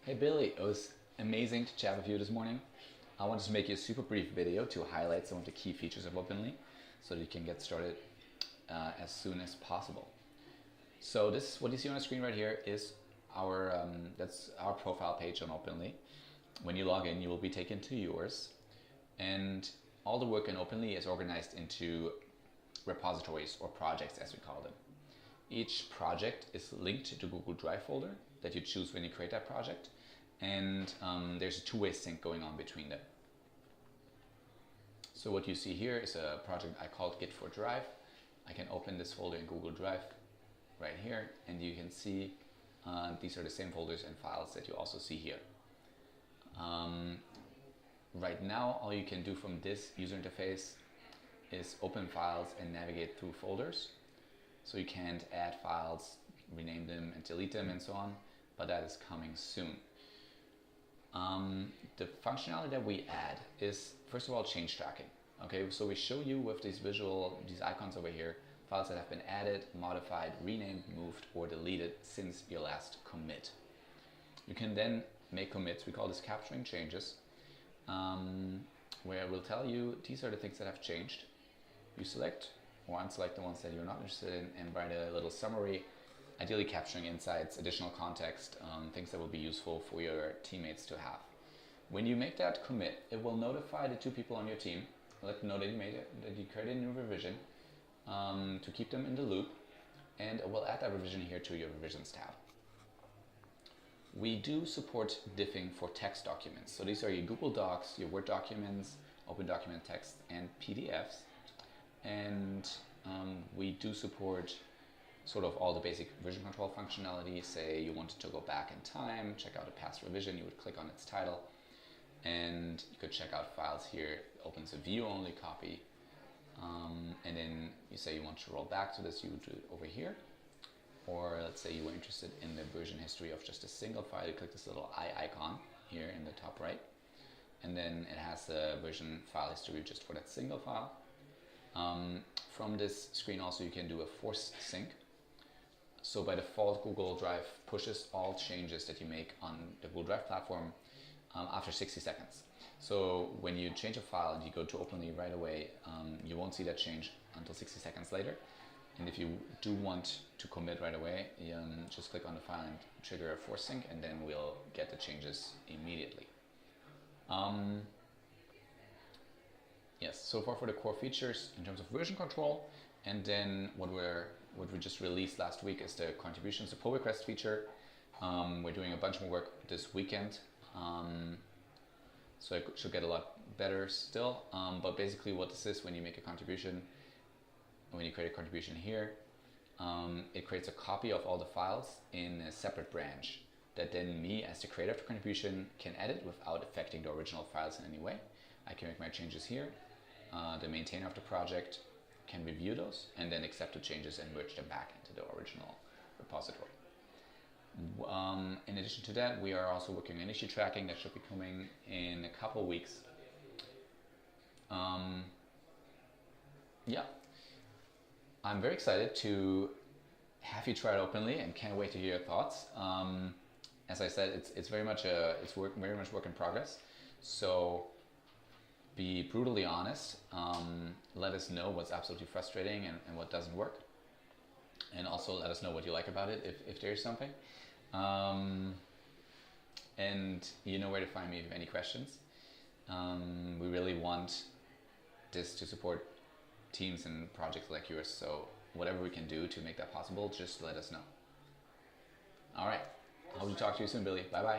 Hey Billy, it was amazing to chat with you this morning. I wanted to make you a super brief video to highlight some of the key features of Openly so that you can get started as soon as possible. So this, what you see on the screen right here is that's our profile page on Openly. When you log in, you will be taken to yours, and all the work in Openly is organized into repositories or projects as we call them. Each project is linked to Google Drive folder that you choose when you create that project, and there's a two-way sync going on between them. So what you see here is a project I called Git for Drive. I can open this folder in Google Drive right here, and you can see these are the same folders and files that you also see here. Right now, all you can do from this user interface is open files and navigate through folders. So you can't add files, rename them and delete them and so on, but that is coming soon. The functionality that we add is, first of all, change tracking. Okay, so we show you with these icons over here, files that have been added, modified, renamed, moved, or deleted since your last commit. You can then make commits. We call this capturing changes, where we'll tell you these are the things that have changed. You select or unselect the ones that you're not interested in and write a little summary, ideally capturing insights, additional context, things that will be useful for your teammates to have. When you make that commit, it will notify the two people on your team, let them know that you made it, that you created a new revision, to keep them in the loop, and it will add that revision here to your revisions tab. We do support diffing for text documents. So these are your Google Docs, your Word documents, Open Document text, and PDFs. And we do support sort of all the basic version control functionality. Say you wanted to go back in time, check out a past revision, you would click on its title, and you could check out files here. It opens a view-only copy, and then you say you want to roll back to this, you would do it over here. Or let's say you were interested in the version history of just a single file, you click this little eye icon here in the top right, and then it has the version file history just for that single file. From this screen also you can do a forced sync. So by default, Google Drive pushes all changes that you make on the Google Drive platform after 60 seconds. So when you change a file and you go to Openly right away, you won't see that change until 60 seconds later. And if you do want to commit right away, just click on the file and trigger a force sync, and then we'll get the changes immediately. Yes, so far for the core features in terms of version control, and then what we just released last week is the contributions, the pull request feature. We're doing a bunch more work this weekend, so it should get a lot better still. But basically what this is, when you make a contribution, when you create a contribution here, it creates a copy of all the files in a separate branch that then me, as the creator of the contribution, can edit without affecting the original files in any way. I can make my changes here. The maintainer of the project can review those and then accept the changes and merge them back into the original repository. In addition to that, we are also working on issue tracking that should be coming in a couple weeks. Yeah, I'm very excited to have you try it Openly and can't wait to hear your thoughts. As I said, it's very much work in progress. So be brutally honest. Let us know what's absolutely frustrating and what doesn't work. And also let us know what you like about it if there's something. And you know where to find me if you have any questions. We really want this to support teams and projects like yours. So whatever we can do to make that possible, just let us know. All right. I hope to talk to you soon, Billy. Bye-bye.